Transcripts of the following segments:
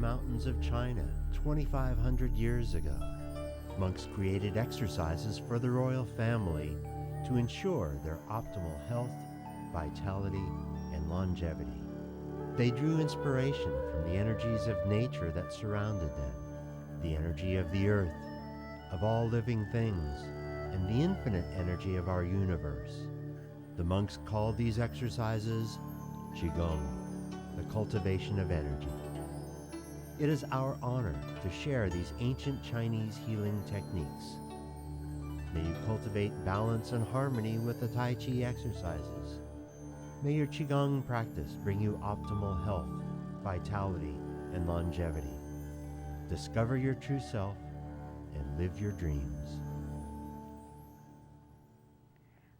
mountains of China 2,500 years ago, monks created exercises for the royal family to ensure their optimal health, vitality, and longevity. They drew inspiration from the energies of nature that surrounded them, the energy of the earth, of all living things, and the infinite energy of our universe. The monks called these exercises Qigong, the cultivation of energy. It is our honor to share these ancient Chinese healing techniques. May you cultivate balance and harmony with the Tai Chi exercises. May your Qigong practice bring you optimal health, vitality, and longevity. Discover your true self and live your dreams.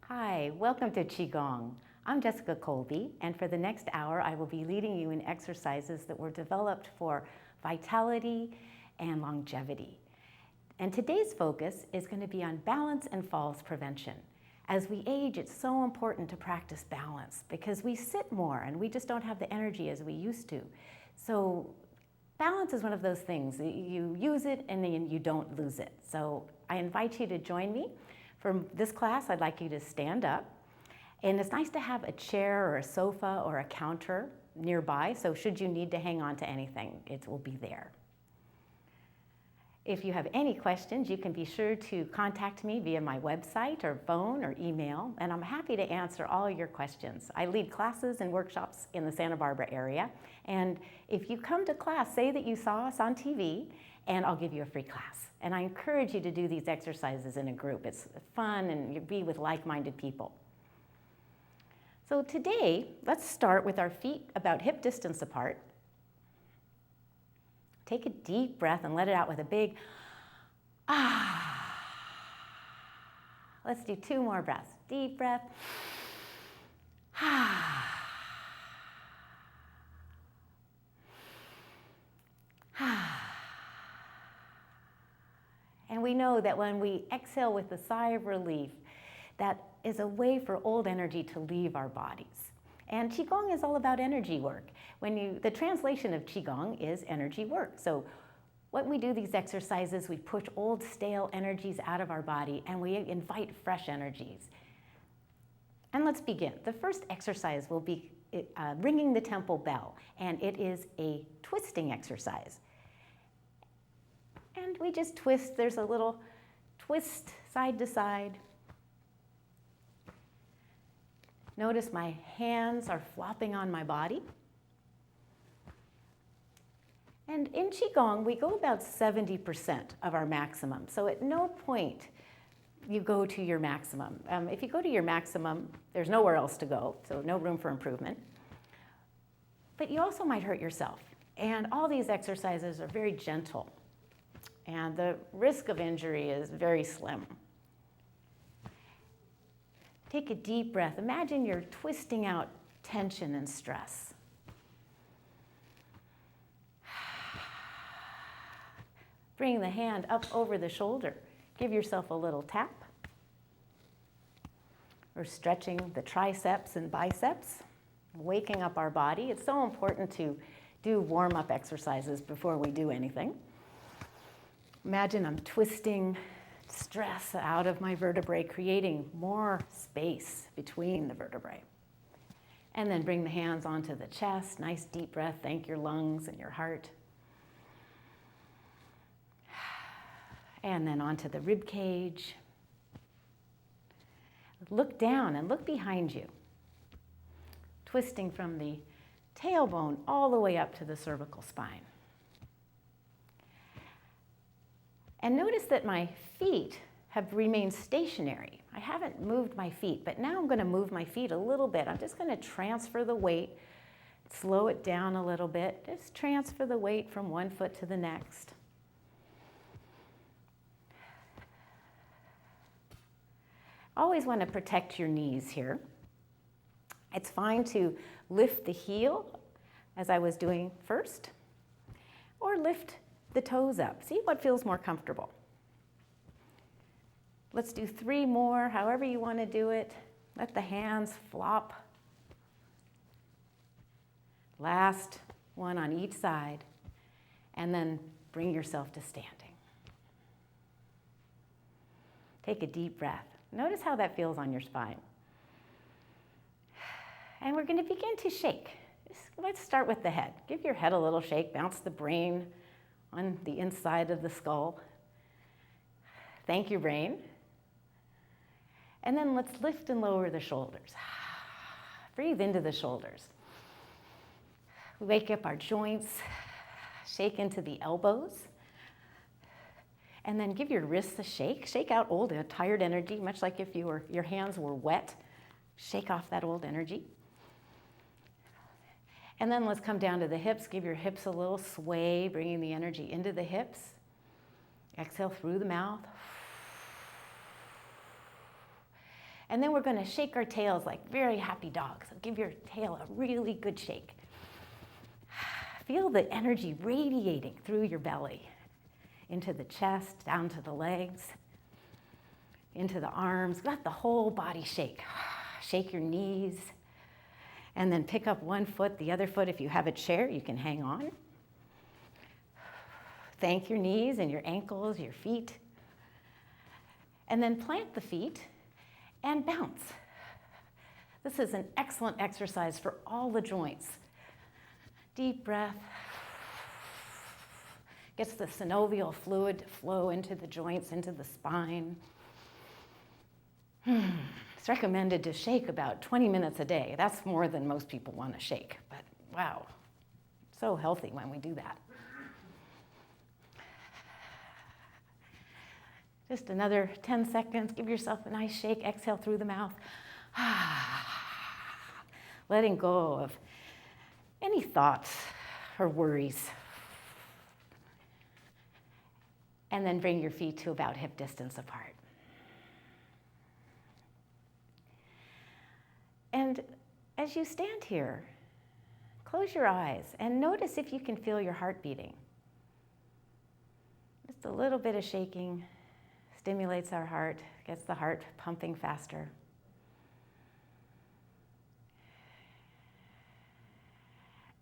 Hi, welcome to Qigong. I'm Jessica Kolbe, and for the next hour I will be leading you in exercises that were developed for vitality and longevity. And today's focus is going to be on balance and falls prevention. As we age, it's so important to practice balance because we sit more and we just don't have the energy as we used to. So balance is one of those things. You use it and then you don't lose it. So I invite you to join me. For this class, I'd like you to stand up. And it's nice to have a chair or a sofa or a counter nearby, so should you need to hang on to anything, it will be there. If you have any questions, you can be sure to contact me via my website or phone or email, and I'm happy to answer all your questions. I lead classes and workshops in the Santa Barbara area, and if you come to class, say that you saw us on TV, and I'll give you a free class. And I encourage you to do these exercises in a group. It's fun and you be with like-minded people. So today, let's start with our feet about hip distance apart. Take a deep breath and let it out with a big ah. Let's do 2 more breaths. Deep breath. Ah. Ah. And we know that when we exhale with a sigh of relief, that is a way for old energy to leave our bodies. And Qigong is all about energy work. The translation of Qigong is energy work. So when we do these exercises, we push old stale energies out of our body and we invite fresh energies. And let's begin. The first exercise will be ringing the temple bell, and it is a twisting exercise. And we just twist. There's a little twist side to side. Notice my hands are flopping on my body. And in Qigong, we go about 70% of our maximum. So at no point you go to your maximum. If you go to your maximum, there's nowhere else to go, so no room for improvement. But you also might hurt yourself. And all these exercises are very gentle. And the risk of injury is very slim. Take a deep breath. Imagine you're twisting out tension and stress. Bring the hand up over the shoulder. Give yourself a little tap. We're stretching the triceps and biceps, waking up our body. It's so important to do warm-up exercises before we do anything. Imagine I'm twisting stress out of my vertebrae, creating more space between the vertebrae. And then bring the hands onto the chest. Nice deep breath. Thank your lungs and your heart. And then onto the rib cage. Look down and look behind you. Twisting from the tailbone all the way up to the cervical spine. And notice that my feet have remained stationary. I haven't moved my feet, but now I'm going to move my feet a little bit. I'm just going to transfer the weight, slow it down a little bit. Just transfer the weight from one foot to the next. Always want to protect your knees here. It's fine to lift the heel, as I was doing first, or lift the toes up. See what feels more comfortable. Let's do 3 more, however you want to do it. Let the hands flop. Last one on each side. And then bring yourself to standing. Take a deep breath. Notice how that feels on your spine. And we're going to begin to shake. Let's start with the head. Give your head a little shake. Bounce the brain on the inside of the skull. Thank your brain. And then let's lift and lower the shoulders. Breathe into the shoulders. Wake up our joints. Shake into the elbows. And then give your wrists a shake. Shake out old, tired energy, much like if your hands were wet. Shake off that old energy. And then let's come down to the hips. Give your hips a little sway, bringing the energy into the hips. Exhale through the mouth. And then we're going to shake our tails like very happy dogs. So give your tail a really good shake. Feel the energy radiating through your belly, into the chest, down to the legs, into the arms. Let the whole body shake. Shake your knees. And then pick up one foot, the other foot. If you have a chair, you can hang on. Thank your knees and your ankles, your feet. And then plant the feet and bounce. This is an excellent exercise for all the joints. Deep breath. Gets the synovial fluid to flow into the joints, into the spine. It's recommended to shake about 20 minutes a day. That's more than most people want to shake, but wow, so healthy when we do that. Just another 10 seconds. Give yourself a nice shake. Exhale through the mouth. Letting go of any thoughts or worries. And then bring your feet to about hip distance apart. And as you stand here, close your eyes and notice if you can feel your heart beating. Just a little bit of shaking stimulates our heart, gets the heart pumping faster.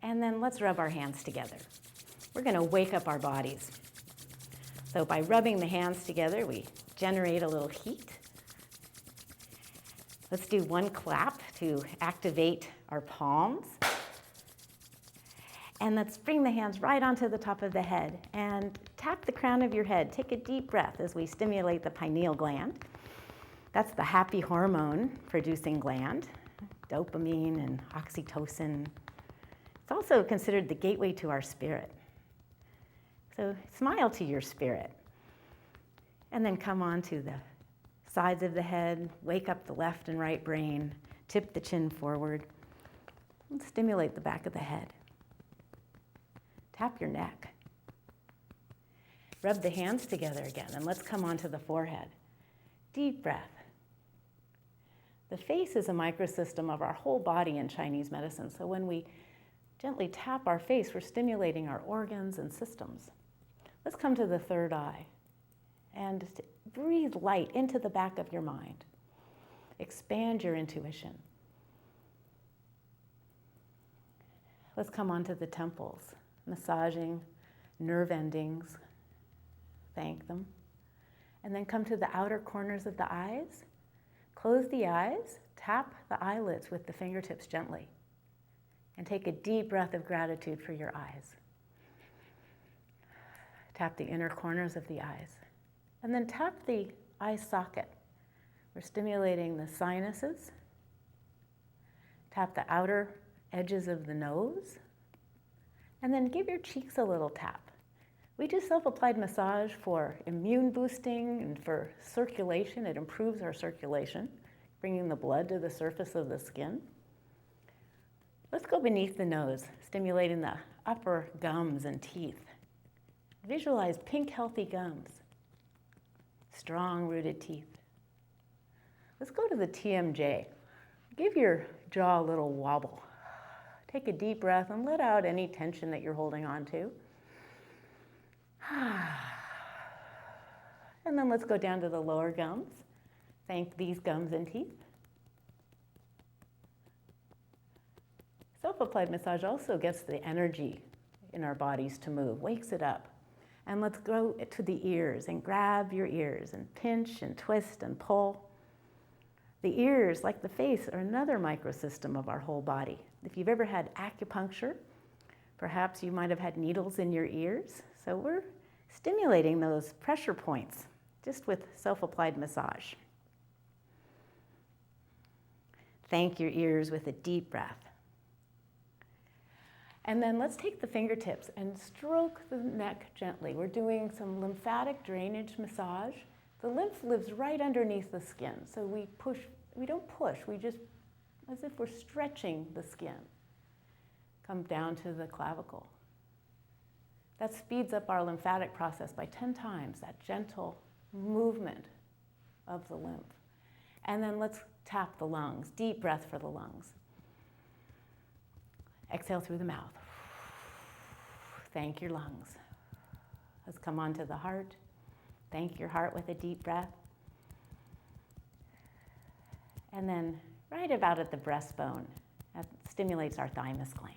And then let's rub our hands together. We're going to wake up our bodies. So by rubbing the hands together, we generate a little heat. Let's do one clap to activate our palms. And let's bring the hands right onto the top of the head and tap the crown of your head. Take a deep breath as we stimulate the pineal gland. That's the happy hormone producing gland, dopamine and oxytocin. It's also considered the gateway to our spirit. So smile to your spirit. And then come on to the sides of the head, wake up the left and right brain, tip the chin forward, and stimulate the back of the head. Tap your neck. Rub the hands together again, and let's come onto the forehead. Deep breath. The face is a microsystem of our whole body in Chinese medicine, so when we gently tap our face, we're stimulating our organs and systems. Let's come to the third eye and breathe light into the back of your mind. Expand your intuition. Let's come onto the temples, massaging nerve endings. Thank them. And then come to the outer corners of the eyes. Close the eyes, tap the eyelids with the fingertips gently, and take a deep breath of gratitude for your eyes. Tap the inner corners of the eyes. And then tap the eye socket. We're stimulating the sinuses. Tap the outer edges of the nose. And then give your cheeks a little tap. We do self-applied massage for immune boosting and for circulation. It improves our circulation, bringing the blood to the surface of the skin. Let's go beneath the nose, stimulating the upper gums and teeth. Visualize pink, healthy gums, strong rooted teeth. Let's go to the TMJ. Give your jaw a little wobble. Take a deep breath and let out any tension that you're holding on to. And then let's go down to the lower gums. Thank these gums and teeth. Self-applied massage also gets the energy in our bodies to move, wakes it up. And let's go to the ears and grab your ears and pinch and twist and pull. The ears, like the face, are another microsystem of our whole body. If you've ever had acupuncture, perhaps you might have had needles in your ears. So we're stimulating those pressure points just with self-applied massage. Thank your ears with a deep breath. And then let's take the fingertips and stroke the neck gently. We're doing some lymphatic drainage massage. The lymph lives right underneath the skin. So we don't push, we just, as if we're stretching the skin. Come down to the clavicle. That speeds up our lymphatic process by 10 times, that gentle movement of the lymph. And then let's tap the lungs, deep breath for the lungs. Exhale through the mouth. Thank your lungs. Let's come on to the heart. Thank your heart with a deep breath. And then right about at the breastbone, that stimulates our thymus gland.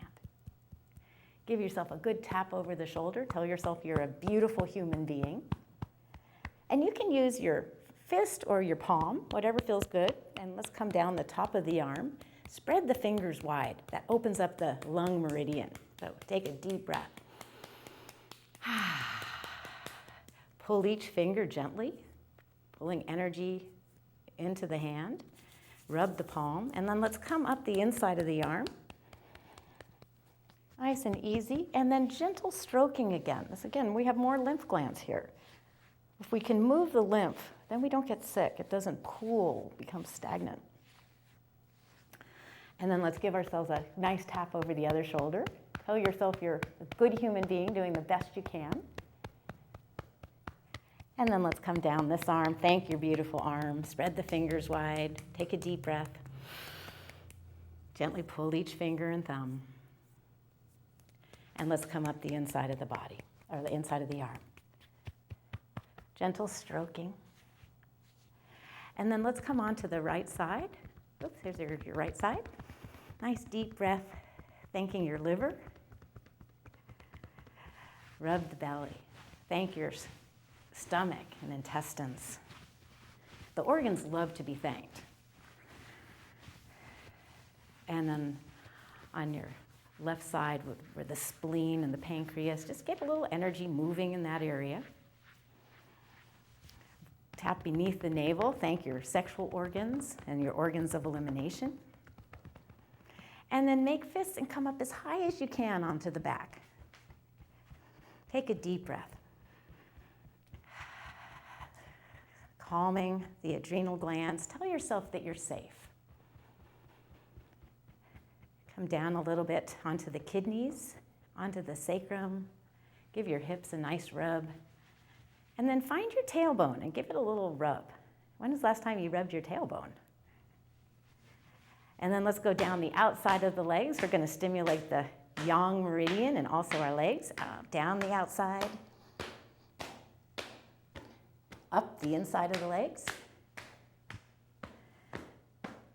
Give yourself a good tap over the shoulder. Tell yourself you're a beautiful human being. And you can use your fist or your palm, whatever feels good. And let's come down the top of the arm. Spread the fingers wide. That opens up the lung meridian. So take a deep breath. Pull each finger gently, pulling energy into the hand. Rub the palm, and then let's come up the inside of the arm. Nice and easy, and then gentle stroking again. Again, we have more lymph glands here. If we can move the lymph, then we don't get sick. It doesn't pool, become stagnant. And then let's give ourselves a nice tap over the other shoulder. Tell yourself you're a good human being doing the best you can. And then let's come down this arm. Thank your beautiful arm. Spread the fingers wide. Take a deep breath. Gently pull each finger and thumb. And let's come up the inside of the body, or the inside of the arm. Gentle stroking. And then let's come on to the right side. Oops, here's your right side. Nice deep breath, thanking your liver. Rub the belly. Thank your stomach and intestines. The organs love to be thanked. And then on your left side, where the spleen and the pancreas, just get a little energy moving in that area. Tap beneath the navel, thank your sexual organs and your organs of elimination. And then make fists and come up as high as you can onto the back. Take a deep breath. Calming the adrenal glands. Tell yourself that you're safe. Come down a little bit onto the kidneys, onto the sacrum. Give your hips a nice rub. And then find your tailbone and give it a little rub. When was the last time you rubbed your tailbone? And then let's go down the outside of the legs. We're going to stimulate the yang meridian and also our legs. Down the outside. Up the inside of the legs.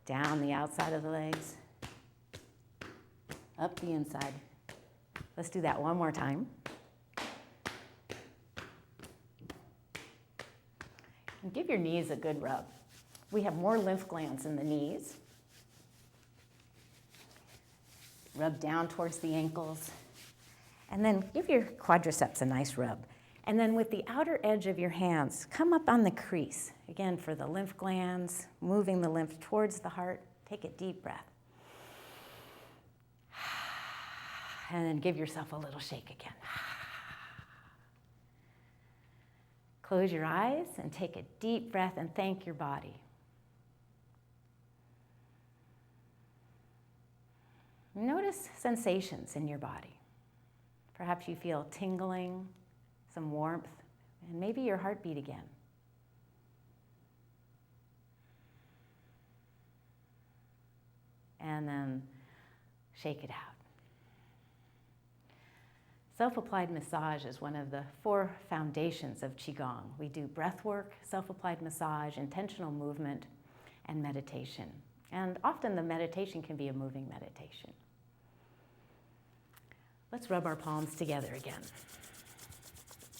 Down the outside of the legs. Up the inside. Let's do that one more time. And give your knees a good rub. We have more lymph glands in the knees. Rub down towards the ankles. And then give your quadriceps a nice rub. And then with the outer edge of your hands, come up on the crease. Again, for the lymph glands, moving the lymph towards the heart. Take a deep breath. And then give yourself a little shake again. Close your eyes and take a deep breath and thank your body. Notice sensations in your body. Perhaps you feel tingling, some warmth, and maybe your heartbeat again. And then shake it out. Self-applied massage is one of the 4 foundations of Qigong. We do breath work, self-applied massage, intentional movement, and meditation. And often the meditation can be a moving meditation. Let's rub our palms together again.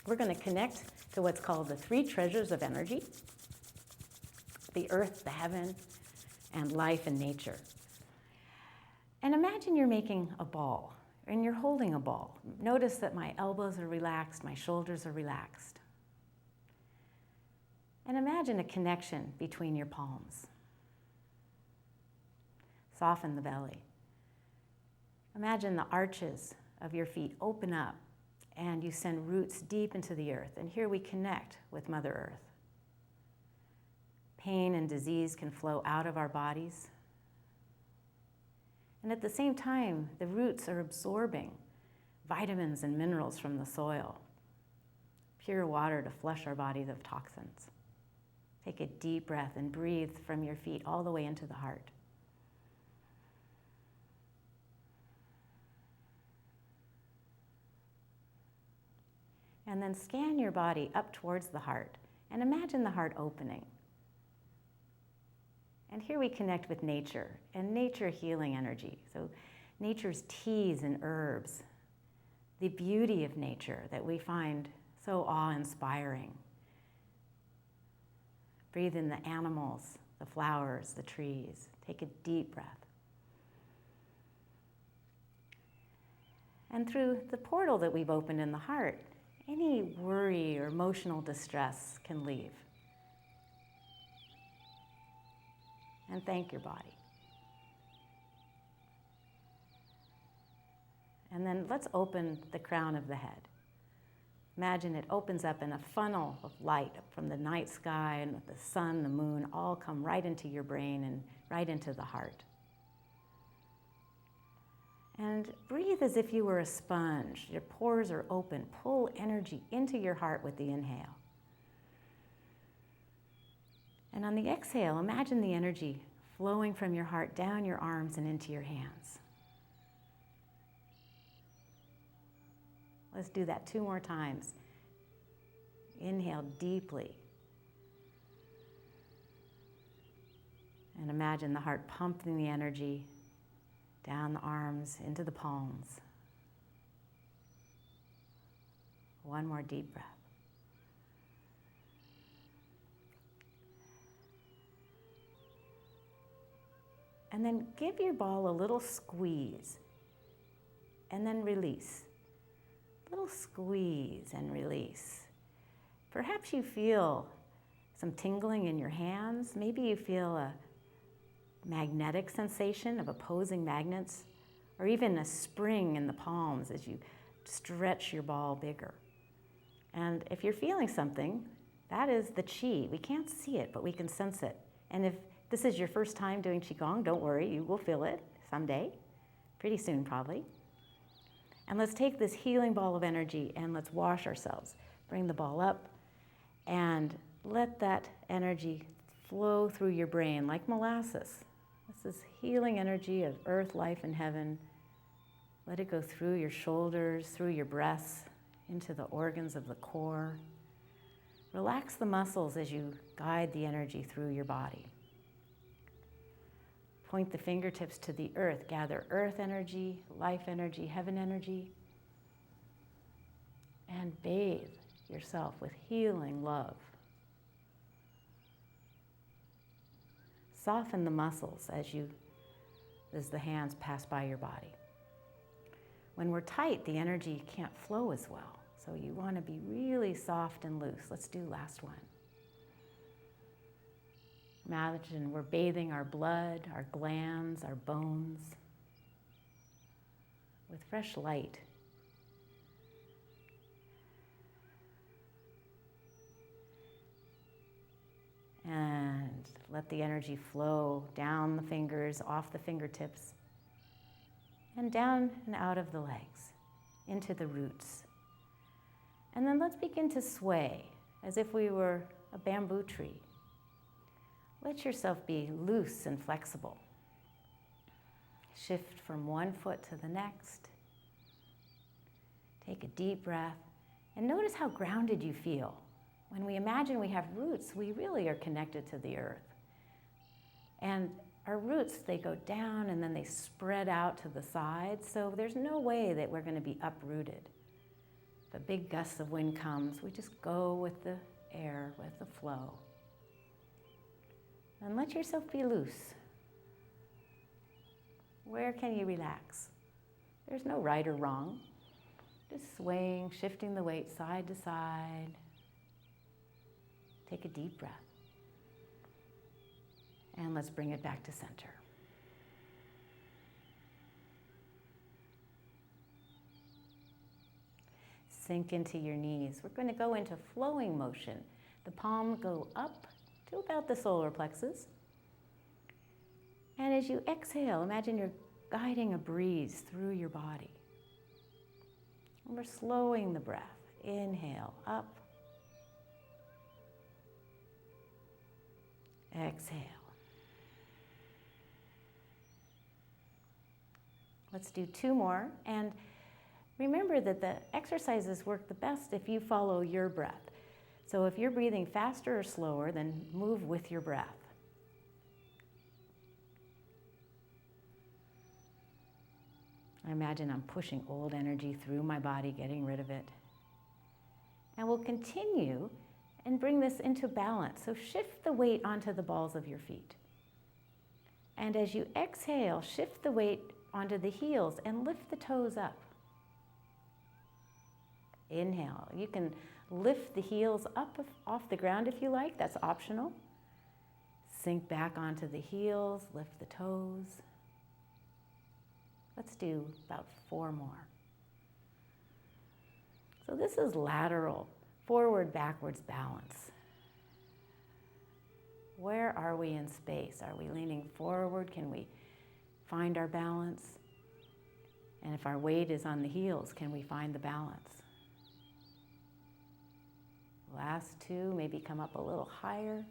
We're going to connect to what's called the three treasures of energy: the earth, the heaven, and life and nature. And imagine you're making a ball, and you're holding a ball. Notice that my elbows are relaxed, my shoulders are relaxed. And imagine a connection between your palms. Soften the belly. Imagine the arches of your feet open up, and you send roots deep into the earth. And here we connect with Mother Earth. Pain and disease can flow out of our bodies. And at the same time, the roots are absorbing vitamins and minerals from the soil, pure water to flush our bodies of toxins. Take a deep breath and breathe from your feet all the way into the heart. And then scan your body up towards the heart and imagine the heart opening. And here we connect with nature and nature healing energy. So nature's teas and herbs, the beauty of nature that we find so awe-inspiring. Breathe in the animals, the flowers, the trees. Take a deep breath. And through the portal that we've opened in the heart, any worry or emotional distress can leave. And thank your body. And then let's open the crown of the head. Imagine it opens up and a funnel of light from the night sky and the sun, the moon, all come right into your brain and right into the heart. And breathe as if you were a sponge. Your pores are open. Pull energy into your heart with the inhale. And on the exhale, imagine the energy flowing from your heart down your arms and into your hands. Let's do that 2 more times. Inhale deeply. And imagine the heart pumping the energy down the arms, into the palms. 1 more deep breath. And then give your ball a little squeeze, and then release. Little squeeze and release. Perhaps you feel some tingling in your hands. Maybe you feel a magnetic sensation of opposing magnets, or even a spring in the palms as you stretch your ball bigger. And if you're feeling something, that is the qi. We can't see it, but we can sense it. And if this is your first time doing Qigong, don't worry, you will feel it someday, pretty soon probably. And let's take this healing ball of energy and let's wash ourselves. Bring the ball up and let that energy flow through your brain like molasses. This is healing energy of earth, life, and heaven. Let it go through your shoulders, through your breasts, into the organs of the core. Relax the muscles as you guide the energy through your body. Point the fingertips to the earth. Gather earth energy, life energy, heaven energy. And bathe yourself with healing love. Soften the muscles as the hands pass by your body. When we're tight, the energy can't flow as well. So you want to be really soft and loose. Let's do last one. Imagine we're bathing our blood, our glands, our bones with fresh light. And let the energy flow down the fingers, off the fingertips, and down and out of the legs, into the roots. And then let's begin to sway as if we were a bamboo tree. Let yourself be loose and flexible. Shift from one foot to the next. Take a deep breath and notice how grounded you feel. When we imagine we have roots, we really are connected to the earth. And our roots, they go down and then they spread out to the sides, so there's no way that we're going to be uprooted. If a big gust of wind comes, we just go with the air, with the flow. And let yourself be loose. Where can you relax? There's no right or wrong. Just swaying, shifting the weight side to side. Take a deep breath. And let's bring it back to center. Sink into your knees. We're going to go into flowing motion. The palms go up to about the solar plexus. And as you exhale, imagine you're guiding a breeze through your body. And we're slowing the breath. Inhale, up. Exhale. Let's do 2 more. And remember that the exercises work the best if you follow your breath. So if you're breathing faster or slower, then move with your breath. I imagine I'm pushing old energy through my body, getting rid of it. And we'll continue and bring this into balance. So shift the weight onto the balls of your feet. And as you exhale, shift the weight onto the heels and lift the toes up. Inhale. You can lift the heels up off the ground if you like. That's optional. Sink back onto the heels, lift the toes. Let's do about 4 more. So this is lateral, forward, backwards balance. Where are we in space? Are we leaning forward? Can we find our balance? And if our weight is on the heels, can we find the balance? Last 2, maybe come up a little higher.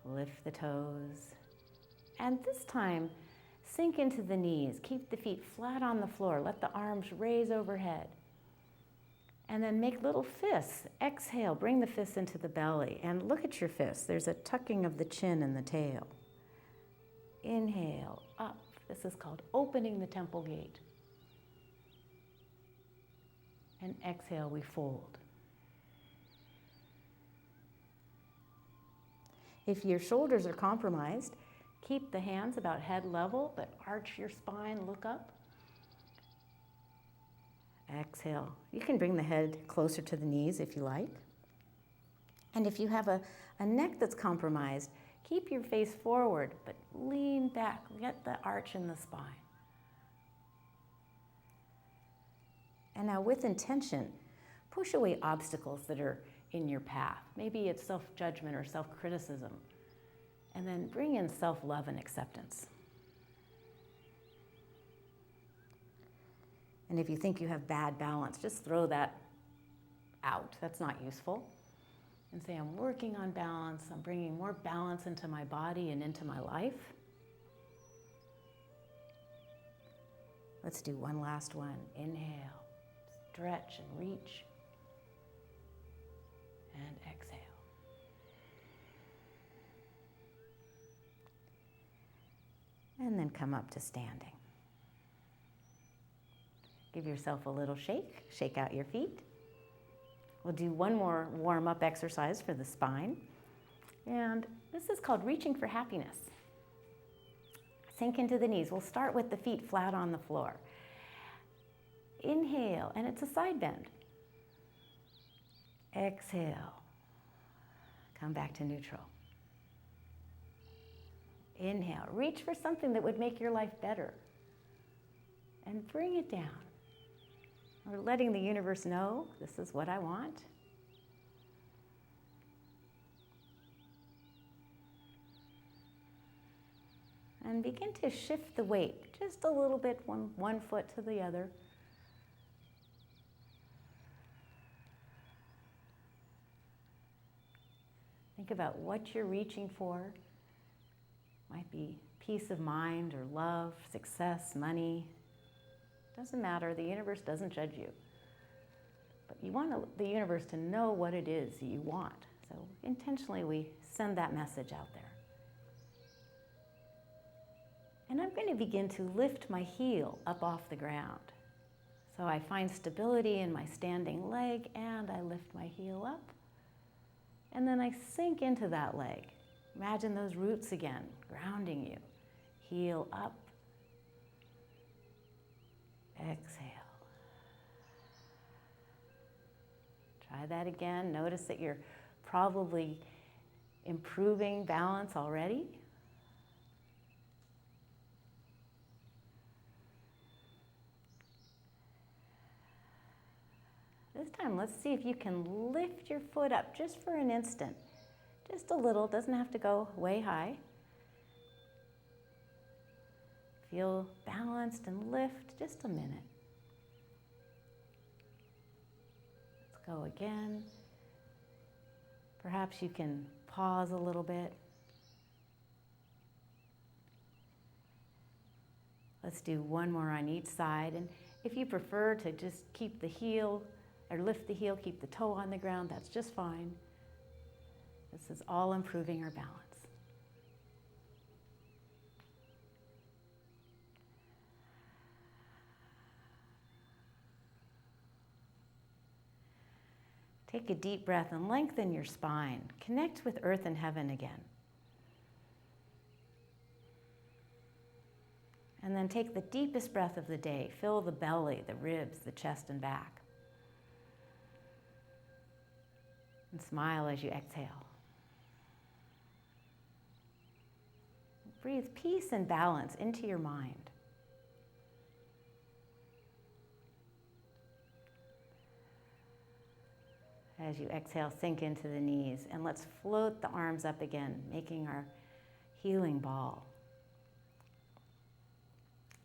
Lift the toes. And this time, sink into the knees. Keep the feet flat on the floor. Let the arms raise overhead. And then make little fists. Exhale, bring the fists into the belly. And look at your fists. There's a tucking of the chin and the tail. Inhale, up. This is called opening the temple gate. And exhale, we fold. If your shoulders are compromised, keep the hands about head level, but arch your spine, look up. Exhale. You can bring the head closer to the knees if you like. And if you have a neck that's compromised, keep your face forward, but lean back. Get the arch in the spine. And now with intention, push away obstacles that are in your path. Maybe it's self-judgment or self-criticism. And then bring in self-love and acceptance. And if you think you have bad balance, just throw that out. That's not useful. And say, I'm working on balance. I'm bringing more balance into my body and into my life. Let's do one last one. Inhale, stretch and reach. And exhale. And then come up to standing. Give yourself a little shake. Shake out your feet. We'll do one more warm-up exercise for the spine. And this is called reaching for happiness. Sink into the knees. We'll start with the feet flat on the floor. Inhale, and it's a side bend. Exhale. Come back to neutral. Inhale. Reach for something that would make your life better. And bring it down. We're letting the universe know, this is what I want. And begin to shift the weight just a little bit, one foot to the other. Think about what you're reaching for. Might be peace of mind or love, success, money, Doesn't matter, the universe doesn't judge you. But you want the universe to know what it is that you want. So intentionally we send that message out there. And I'm going to begin to lift my heel up off the ground. So I find stability in my standing leg and I lift my heel up. And then I sink into that leg. Imagine those roots again, grounding you. Heel up. Exhale. Try that again. Notice that you're probably improving balance already. This time, let's see if you can lift your foot up just for an instant. Just a little, doesn't have to go way high. Feel balanced and lift, just a minute. Let's go again. Perhaps you can pause a little bit. Let's do one more on each side. And if you prefer to just keep the heel, or lift the heel, keep the toe on the ground, that's just fine. This is all improving our balance. Take a deep breath and lengthen your spine. Connect with earth and heaven again. And then take the deepest breath of the day. Fill the belly, the ribs, the chest and back. And smile as you exhale. Breathe peace and balance into your mind. As you exhale, sink into the knees, and let's float the arms up again, making our healing ball.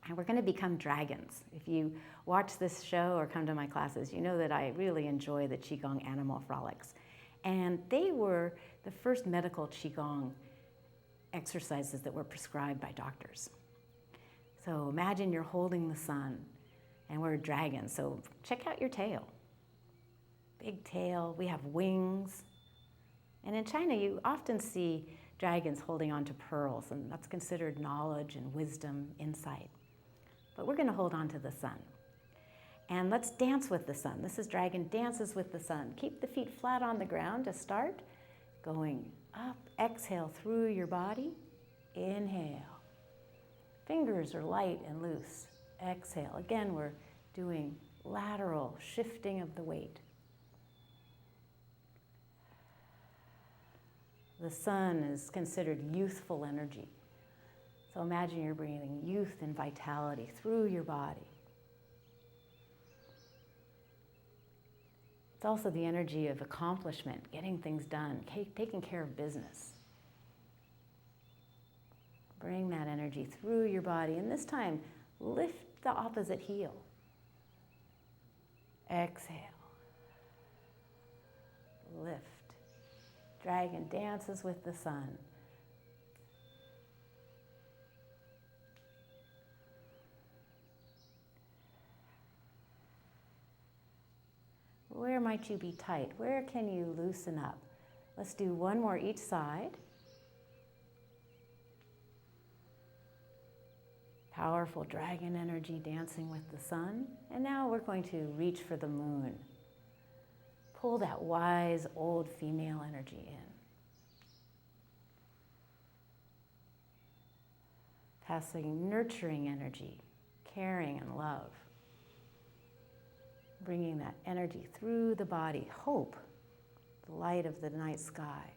And we're going to become dragons. If you watch this show or come to my classes, you know that I really enjoy the Qigong animal frolics. And they were the first medical Qigong exercises that were prescribed by doctors. So imagine you're holding the sun, and we're dragons. So check out your tail. Big tail, we have wings. And in China, you often see dragons holding on to pearls, and that's considered knowledge and wisdom, insight. But we're gonna hold on to the sun. And let's dance with the sun. This is Dragon Dances with the Sun. Keep the feet flat on the ground to start. Going up, exhale through your body. Inhale. Fingers are light and loose. Exhale. Again, we're doing lateral shifting of the weight. The sun is considered youthful energy. So imagine you're breathing youth and vitality through your body. It's also the energy of accomplishment, getting things done, taking care of business. Bring that energy through your body, and this time, lift the opposite heel. Exhale. Lift. Dragon dances with the sun. Where might you be tight? Where can you loosen up? Let's do one more each side. Powerful dragon energy dancing with the sun. And now we're going to reach for the moon. Pull that wise old female energy in. Passing nurturing energy, caring and love. Bringing that energy through the body, hope, the light of the night sky.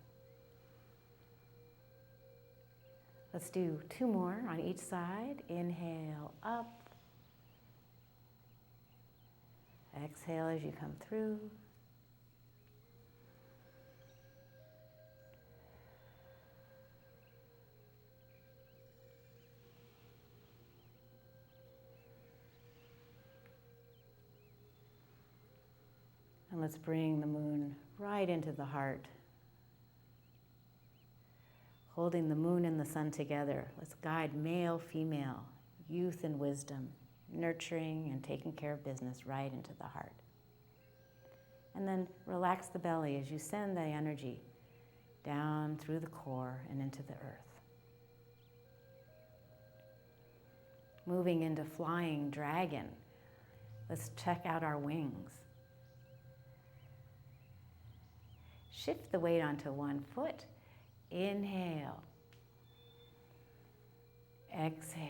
Let's do two more on each side. Inhale up. Exhale as you come through. And let's bring the moon right into the heart. Holding the moon and the sun together, let's guide male, female, youth and wisdom, nurturing and taking care of business right into the heart. And then relax the belly as you send the energy down through the core and into the earth. Moving into flying dragon. Let's check out our wings. Shift the weight onto one foot. Inhale. Exhale.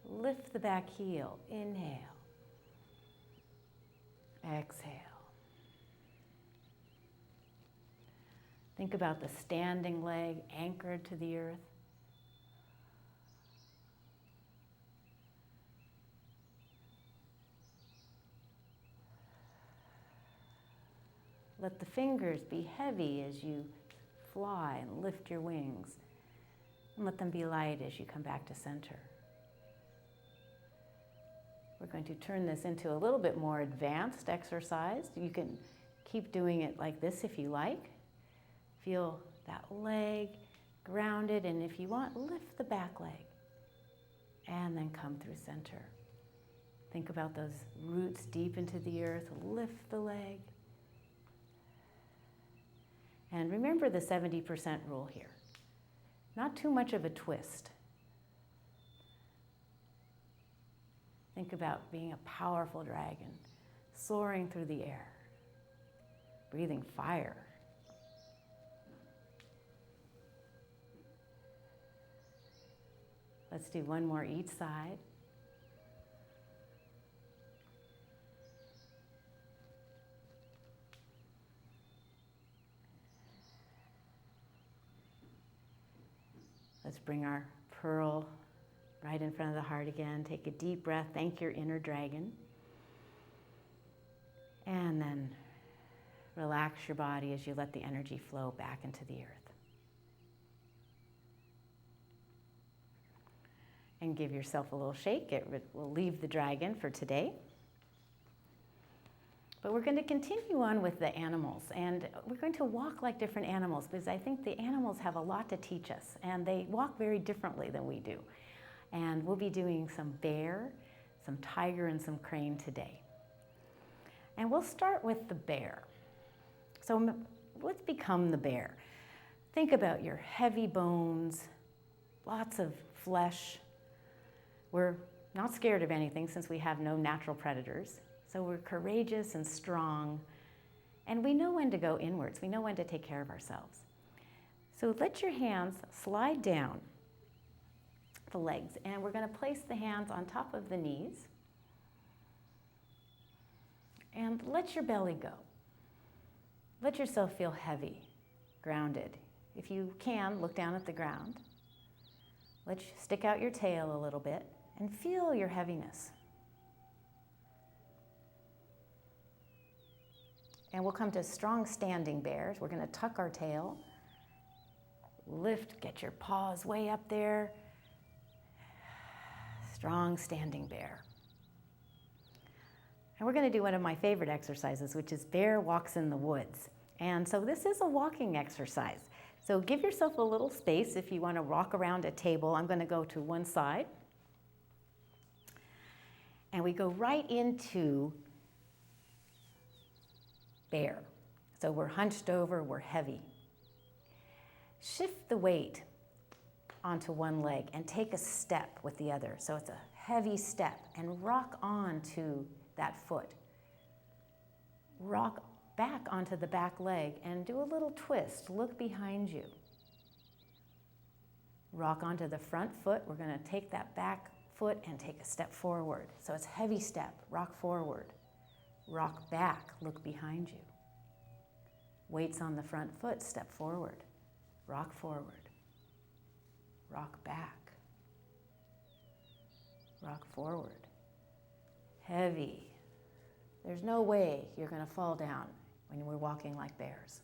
Lift the back heel. Inhale. Exhale. Think about the standing leg anchored to the earth. Let the fingers be heavy as you fly and lift your wings. And let them be light as you come back to center. We're going to turn this into a little bit more advanced exercise. You can keep doing it like this if you like. Feel that leg grounded, and if you want, lift the back leg. And then come through center. Think about those roots deep into the earth. Lift the leg. And remember the 70% rule here. Not too much of a twist. Think about being a powerful dragon, soaring through the air, breathing fire. Let's do one more each side. Let's bring our pearl right in front of the heart again. Take a deep breath. Thank your inner dragon. And then relax your body as you let the energy flow back into the earth. And give yourself a little shake. We'll leave the dragon for today. But we're going to continue on with the animals, and we're going to walk like different animals because I think the animals have a lot to teach us, and they walk very differently than we do. And we'll be doing some bear, some tiger, and some crane today. And we'll start with the bear. So let's become the bear. Think about your heavy bones, lots of flesh. We're not scared of anything since we have no natural predators. So we're courageous and strong, and we know when to go inwards. We know when to take care of ourselves. So let your hands slide down the legs, and we're going to place the hands on top of the knees, and let your belly go. Let yourself feel heavy, grounded. If you can, look down at the ground. Let's stick out your tail a little bit and feel your heaviness. And we'll come to strong standing bears. We're going to tuck our tail, lift, get your paws way up there. Strong standing bear. And we're going to do one of my favorite exercises, which is bear walks in the woods. And so this is a walking exercise. So give yourself a little space if you want to walk around a table. I'm going to go to one side. And we go right into bear. So we're hunched over, we're heavy. Shift the weight onto one leg and take a step with the other. So it's a heavy step, and rock on to that foot. Rock back onto the back leg and do a little twist. Look behind you. Rock onto the front foot. We're going to take that back foot and take a step forward. So it's heavy step, rock forward. Rock back, look behind you. Weights on the front foot, step forward. Rock forward. Rock back. Rock forward. Heavy. There's no way you're going to fall down when we're walking like bears.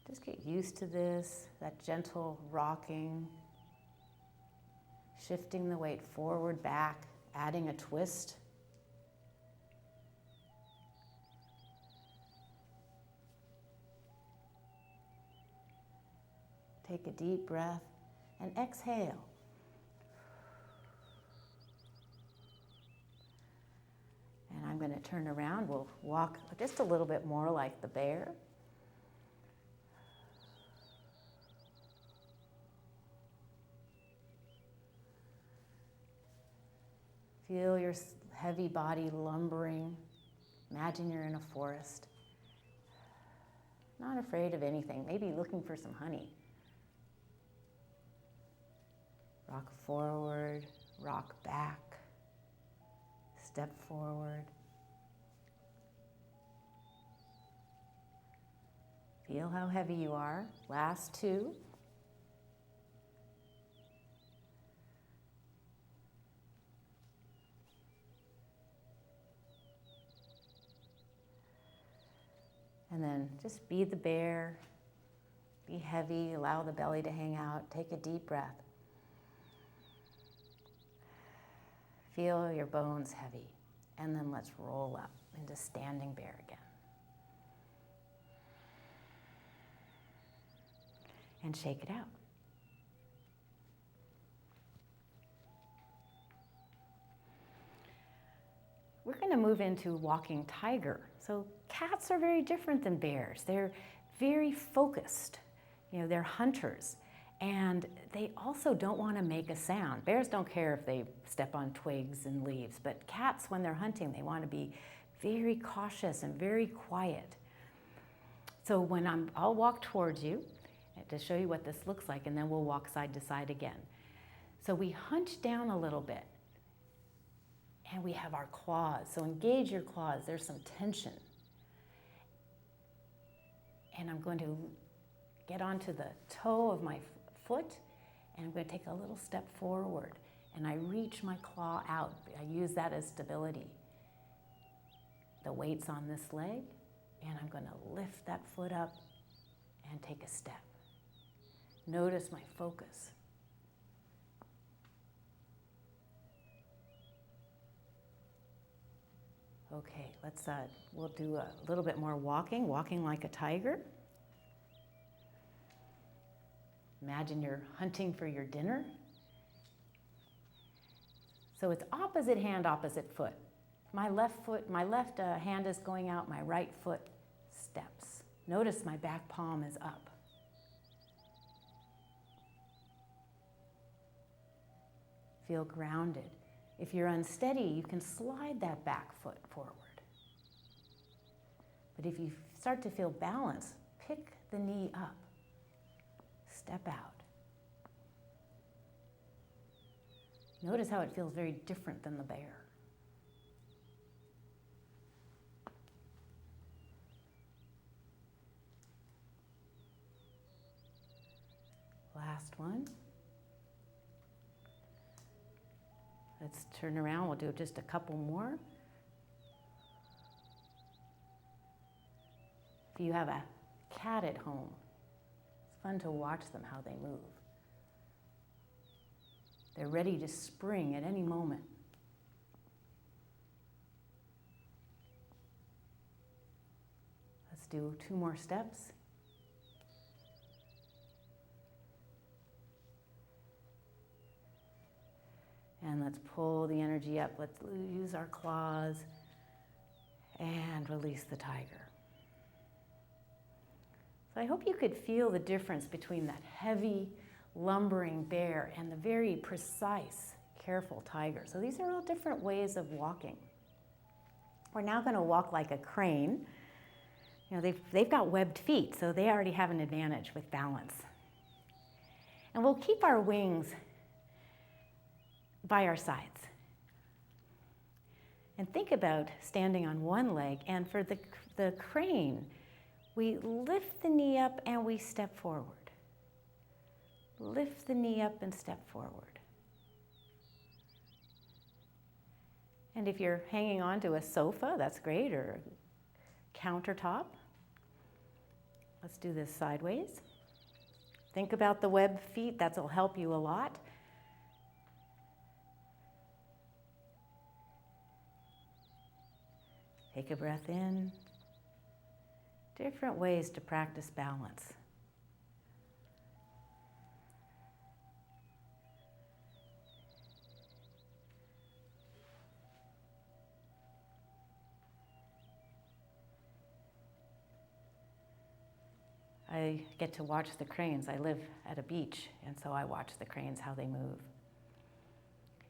Just get used to this, that gentle rocking, shifting the weight forward, back, adding a twist. Take a deep breath and exhale. I'm going to turn around. We'll walk just a little bit more like the bear. Feel your heavy body lumbering. Imagine you're in a forest. Not afraid of anything, maybe looking for some honey. Rock forward, rock back, step forward. Feel how heavy you are. Last two. And then just be the bear, be heavy, allow the belly to hang out, take a deep breath. Feel your bones heavy, and then let's roll up into standing bear again. And shake it out. We're going to move into walking tiger. So cats are very different than bears. They're very focused. You know, they're hunters. And they also don't want to make a sound. Bears don't care if they step on twigs and leaves, but cats, when they're hunting, they want to be very cautious and very quiet. So when I'll walk towards you to show you what this looks like, and then we'll walk side to side again. So we hunch down a little bit. And we have our claws, so engage your claws, there's some tension. And I'm going to get onto the toe of my foot, and I'm going to take a little step forward, and I reach my claw out. I use that as stability. The weight's on this leg, and I'm going to lift that foot up and take a step. Notice my focus. Okay, we'll do a little bit more walking like a tiger. Imagine you're hunting for your dinner. So it's opposite hand, opposite foot. My left hand is going out, my right foot steps. Notice my back palm is up. Feel grounded. If you're unsteady, you can slide that back foot forward. But if you start to feel balance, pick the knee up. Step out. Notice how it feels very different than the bear. Last one. Let's turn around, we'll do just a couple more. If you have a cat at home, it's fun to watch them, how they move. They're ready to spring at any moment. Let's do 2 more steps. And let's pull the energy up. Let's use our claws and release the tiger. So I hope you could feel the difference between that heavy, lumbering bear and the very precise, careful tiger. So these are all different ways of walking. We're now going to walk like a crane. You know, they've got webbed feet, so they already have an advantage with balance. And we'll keep our wings by our sides. And think about standing on one leg, and for the crane, we lift the knee up and we step forward. Lift the knee up and step forward. And if you're hanging onto a sofa, that's great, or a countertop. Let's do this sideways. Think about the webbed feet, that'll help you a lot. Take a breath in. Different ways to practice balance. I get to watch the cranes. I live at a beach, and so I watch the cranes, how they move.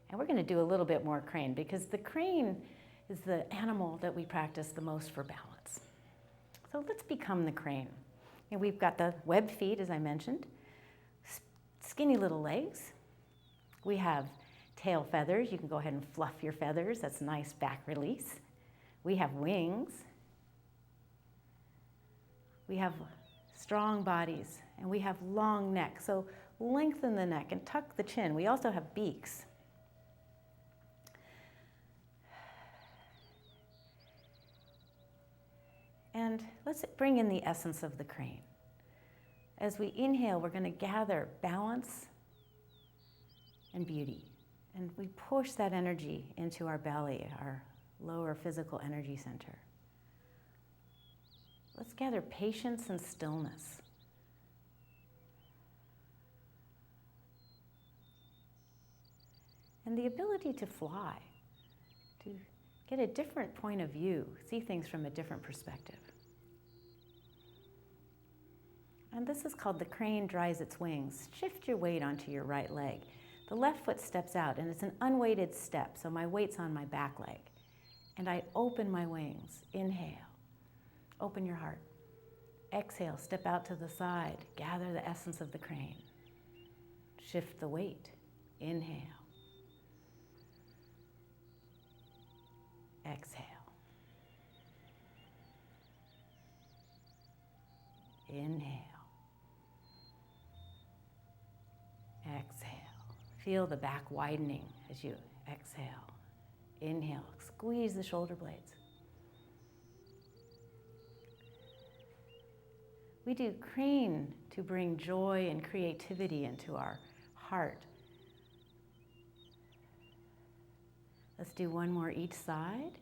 And we're going to do a little bit more crane because the crane is the animal that we practice the most for balance. So let's become the crane. And we've got the webbed feet, as I mentioned, skinny little legs. We have tail feathers. You can go ahead and fluff your feathers. That's a nice back release. We have wings. We have strong bodies, and we have long neck. So lengthen the neck and tuck the chin. We also have beaks. And let's bring in the essence of the crane. As we inhale, we're going to gather balance and beauty. And we push that energy into our belly, our lower physical energy center. Let's gather patience and stillness. And the ability to fly, to get a different point of view, see things from a different perspective. And this is called the crane dries its wings. Shift your weight onto your right leg. The left foot steps out, and it's an unweighted step, so my weight's on my back leg. And I open my wings. Inhale. Open your heart. Exhale, step out to the side. Gather the essence of the crane. Shift the weight. Inhale. Exhale. Inhale. Exhale. Feel the back widening as you exhale. Inhale. Squeeze the shoulder blades. We do crane to bring joy and creativity into our heart. Let's do one more each side.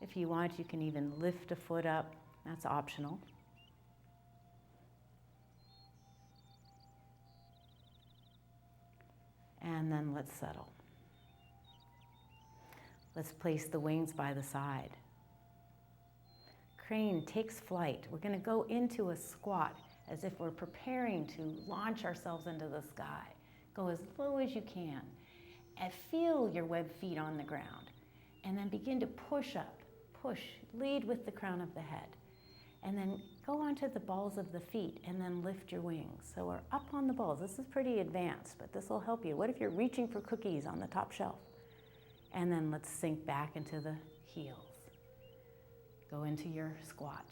If you want, you can even lift a foot up. That's optional. And then let's settle. Let's place the wings by the side. Crane takes flight. We're going to go into a squat as if we're preparing to launch ourselves into the sky. Go as low as you can and feel your webbed feet on the ground. And then begin to push up. Push. Lead with the crown of the head. And then go onto the balls of the feet and then lift your wings. So we're up on the balls. This is pretty advanced, but this will help you. What if you're reaching for cookies on the top shelf? And then let's sink back into the heels. Go into your squat.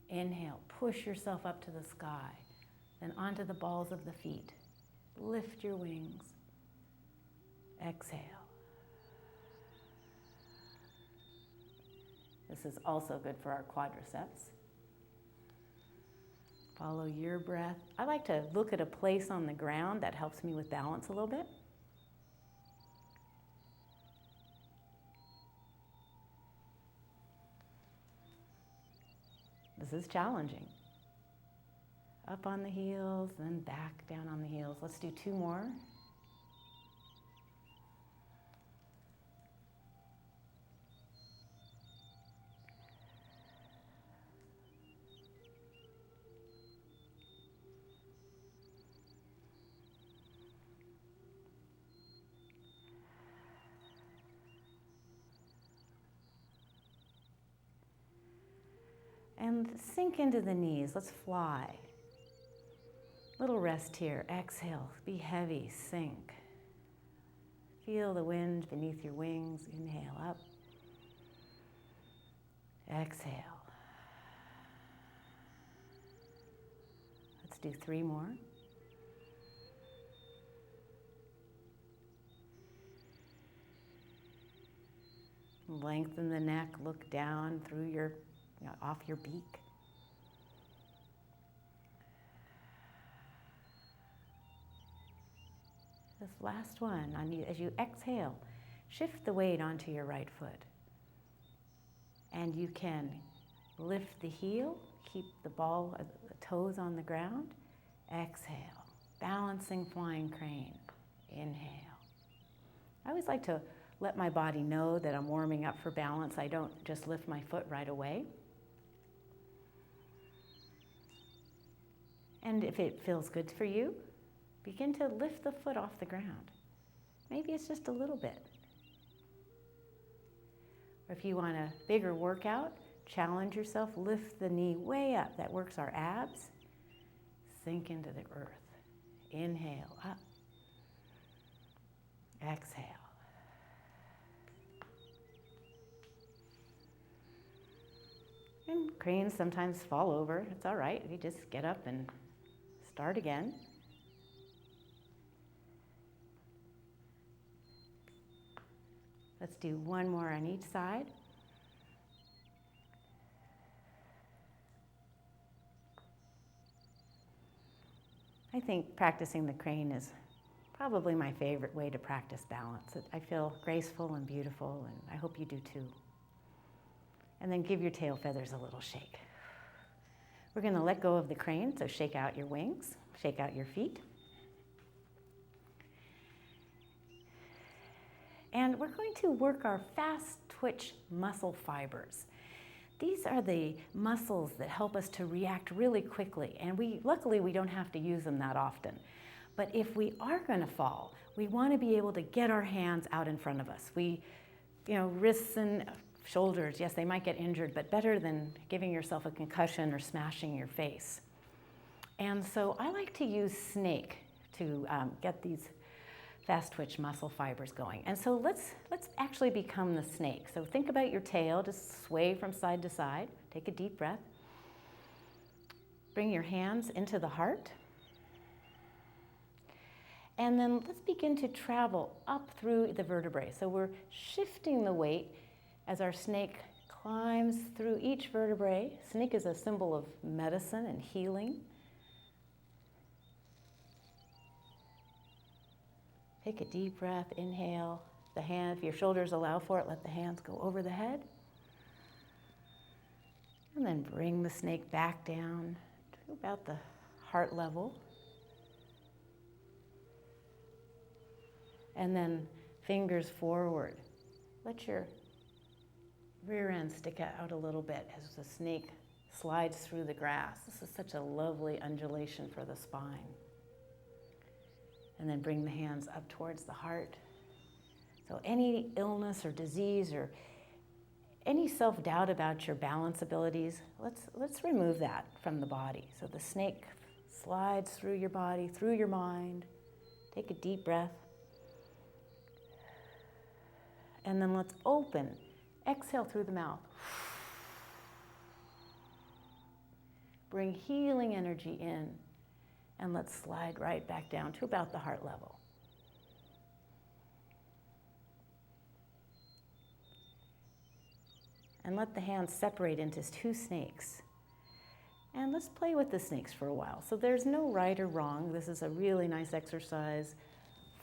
Inhale, push yourself up to the sky, then onto the balls of the feet. Lift your wings. Exhale. This is also good for our quadriceps. Follow your breath. I like to look at a place on the ground that helps me with balance a little bit. This is challenging. Up on the heels, then back down on the heels. Let's do two more. And sink into the knees. Let's fly. Little rest here. Exhale. Be heavy. Sink. Feel the wind beneath your wings. Inhale up. Exhale. Let's do three more. Lengthen the neck. Look down through your off your beak. This last one, as you exhale, shift the weight onto your right foot. And you can lift the heel, keep the toes on the ground. Exhale, balancing flying crane. Inhale. I always like to let my body know that I'm warming up for balance. I don't just lift my foot right away. And if it feels good for you, begin to lift the foot off the ground. Maybe it's just a little bit. Or if you want a bigger workout, challenge yourself, lift the knee way up. That works our abs. Sink into the earth. Inhale, up. Exhale. And cranes sometimes fall over. It's all right. You just get up and start again. Let's do one more on each side. I think practicing the crane is probably my favorite way to practice balance. I feel graceful and beautiful, and I hope you do too. And then give your tail feathers a little shake. We're going to let go of the crane, so shake out your wings, shake out your feet. And we're going to work our fast twitch muscle fibers. These are the muscles that help us to react really quickly, and luckily we don't have to use them that often. But if we are going to fall, we want to be able to get our hands out in front of us. Wrists and shoulders, yes, they might get injured, but better than giving yourself a concussion or smashing your face. And so I like to use snake to get these fast twitch muscle fibers going. And so let's actually become the snake. So think about your tail, just sway from side to side. Take a deep breath. Bring your hands into the heart. And then let's begin to travel up through the vertebrae. So we're shifting the weight as our snake climbs through each vertebrae. Snake is a symbol of medicine and healing. Take a deep breath, inhale. The hand, if your shoulders allow for it, let the hands go over the head. And then bring the snake back down to about the heart level. And then fingers forward. Let your rear end stick out a little bit as the snake slides through the grass. This is such a lovely undulation for the spine. And then bring the hands up towards the heart. So any illness or disease or any self-doubt about your balance abilities, let's remove that from the body. So the snake slides through your body, through your mind. Take a deep breath. And then let's open. Exhale through the mouth. Bring healing energy in. And let's slide right back down to about the heart level. And let the hands separate into two snakes. And let's play with the snakes for a while. So there's no right or wrong. This is a really nice exercise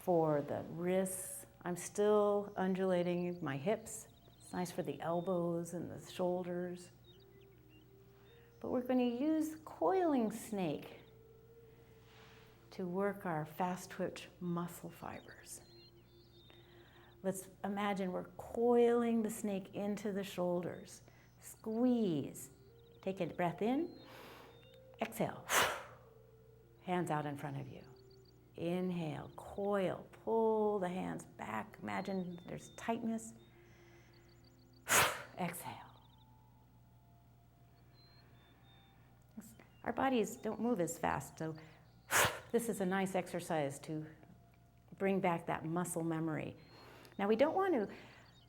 for the wrists. I'm still undulating my hips. It's nice for the elbows and the shoulders. But we're going to use coiling snake to work our fast twitch muscle fibers. Let's imagine we're coiling the snake into the shoulders. Squeeze. Take a breath in. Exhale. Hands out in front of you. Inhale, coil, pull the hands back. Imagine there's tightness. Exhale. Our bodies don't move as fast, so this is a nice exercise to bring back that muscle memory. Now we don't want to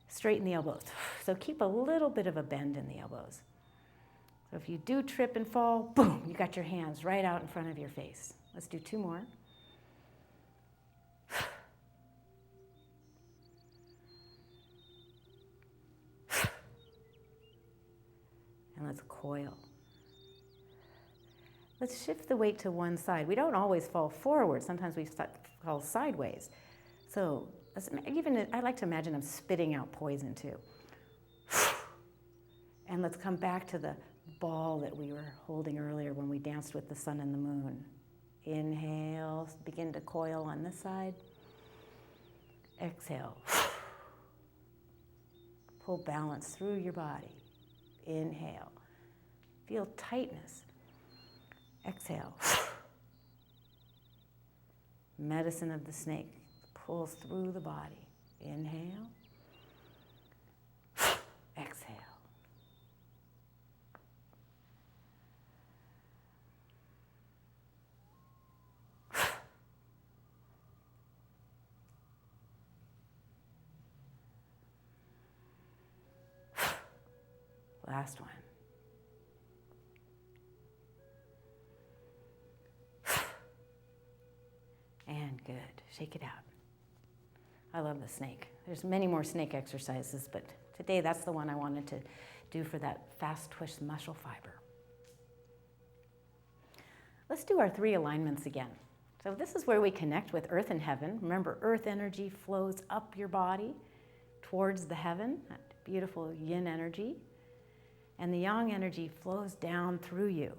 straighten the elbows, so keep a little bit of a bend in the elbows. So if you do trip and fall, boom, you got your hands right out in front of your face. Let's do two more. And let's coil. Let's shift the weight to one side. We don't always fall forward. Sometimes we fall sideways. So I like to imagine I'm spitting out poison too. And let's come back to the ball that we were holding earlier when we danced with the sun and the moon. Inhale, begin to coil on this side. Exhale. Pull balance through your body. Inhale. Feel tightness. Exhale. medicine of the snake pulls through the body. Inhale. Exhale. Last one. And good. Shake it out. I love the snake. There's many more snake exercises, but today that's the one I wanted to do for that fast twitch muscle fiber. Let's do our 3 alignments again. So this is where we connect with earth and heaven. Remember, earth energy flows up your body towards the heaven, that beautiful yin energy. And the yang energy flows down through you,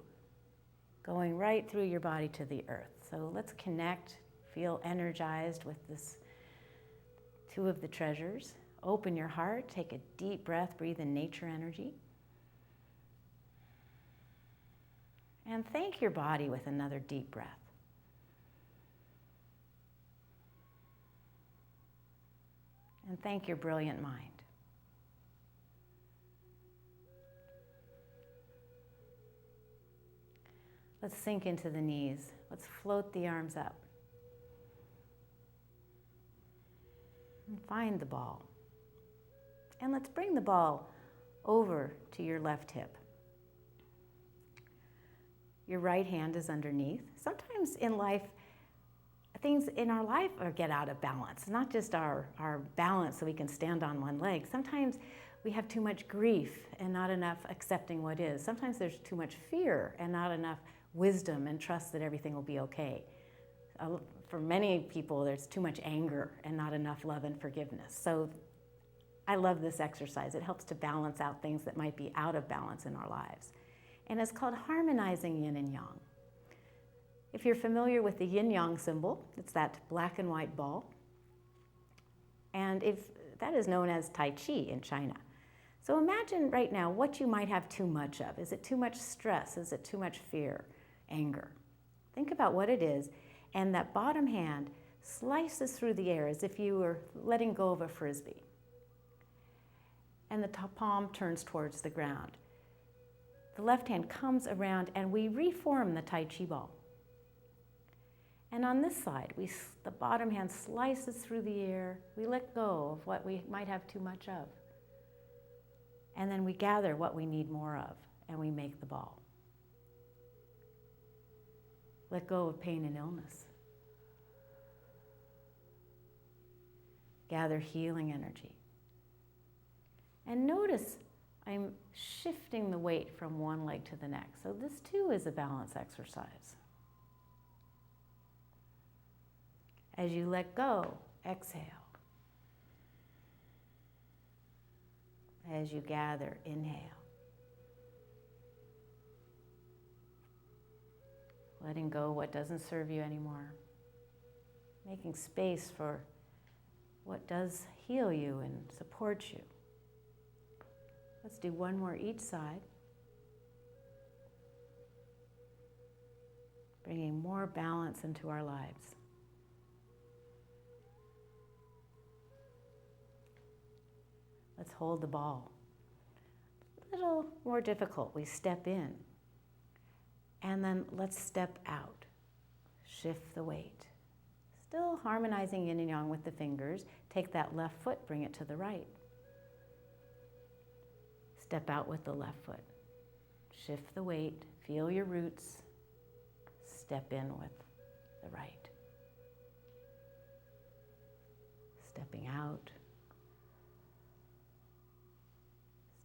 going right through your body to the earth. So let's connect, feel energized with this 2 of the treasures. Open your heart, take a deep breath, breathe in nature energy. And thank your body with another deep breath. And thank your brilliant mind. Let's sink into the knees. Let's float the arms up. And find the ball. And let's bring the ball over to your left hip. Your right hand is underneath. Sometimes in life, things in our life get out of balance. Not just our balance so we can stand on one leg. Sometimes we have too much grief and not enough accepting what is. Sometimes there's too much fear and not enough wisdom and trust that everything will be okay. For many people, there's too much anger and not enough love and forgiveness. So I love this exercise. It helps to balance out things that might be out of balance in our lives. And it's called Harmonizing Yin and Yang. If you're familiar with the yin-yang symbol, it's that black and white ball. And if that is known as Tai Chi in China. So imagine right now what you might have too much of. Is it too much stress? Is it too much fear, anger? Think about what it is. And that bottom hand slices through the air as if you were letting go of a frisbee. And the top palm turns towards the ground. The left hand comes around and we reform the Tai Chi ball. And on this side, the bottom hand slices through the air. We let go of what we might have too much of. And then we gather what we need more of, and we make the ball. Let go of pain and illness. Gather healing energy. And notice I'm shifting the weight from one leg to the next. So this too is a balance exercise. As you let go, exhale. As you gather, inhale. Letting go what doesn't serve you anymore. Making space for what does heal you and support you. Let's do one more each side. Bringing more balance into our lives. Let's hold the ball. A little more difficult. We step in. And then let's step out. Shift the weight. Still harmonizing yin and yang with the fingers. Take that left foot, bring it to the right. Step out with the left foot. Shift the weight. Feel your roots. Step in with the right. Stepping out.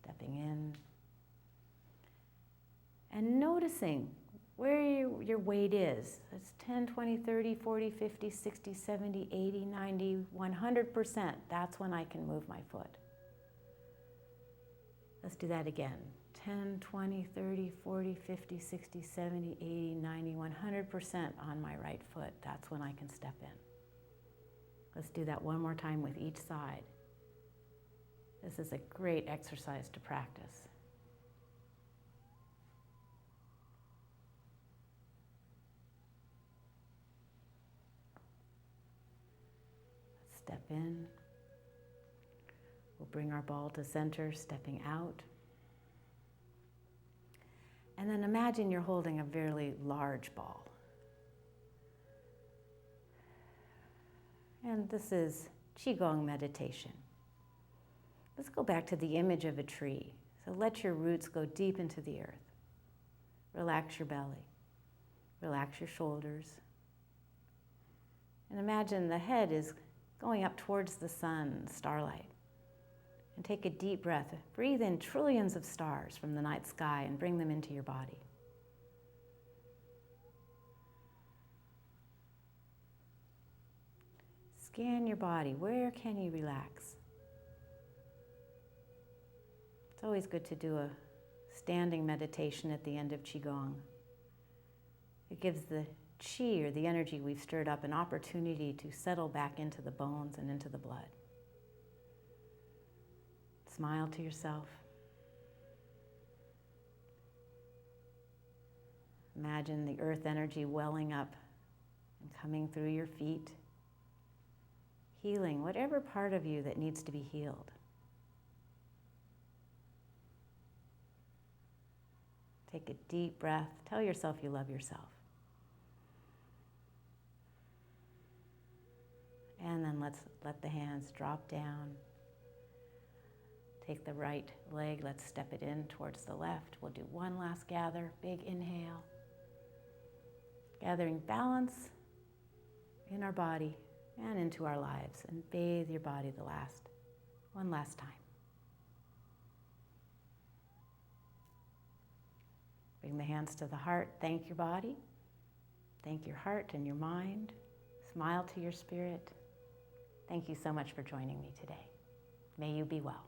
Stepping in, and noticing where your weight is. It's 10, 20, 30, 40, 50, 60, 70, 80, 90, 100%. That's when I can move my foot. Let's do that again. 10, 20, 30, 40, 50, 60, 70, 80, 90, 100% on my right foot. That's when I can step in. Let's do that one more time with each side. This is a great exercise to practice. Step in. We'll bring our ball to center, stepping out. And then imagine you're holding a very large ball. And this is Qigong meditation. Let's go back to the image of a tree. So let your roots go deep into the earth. Relax your belly. Relax your shoulders. And imagine the head is going up towards the sun, starlight. And take a deep breath. Breathe in trillions of stars from the night sky and bring them into your body. Scan your body. Where can you relax? It's always good to do a standing meditation at the end of Qigong. It gives the qi, or the energy we've stirred up, an opportunity to settle back into the bones and into the blood. Smile to yourself. Imagine the earth energy welling up and coming through your feet, healing whatever part of you that needs to be healed. Take a deep breath. Tell yourself you love yourself. And then let's let the hands drop down. Take the right leg, let's step it in towards the left. We'll do one last gather, big inhale. Gathering balance in our body and into our lives, and bathe your body one last time. Bring the hands to the heart, thank your body, thank your heart and your mind, smile to your spirit. Thank you so much for joining me today. May you be well.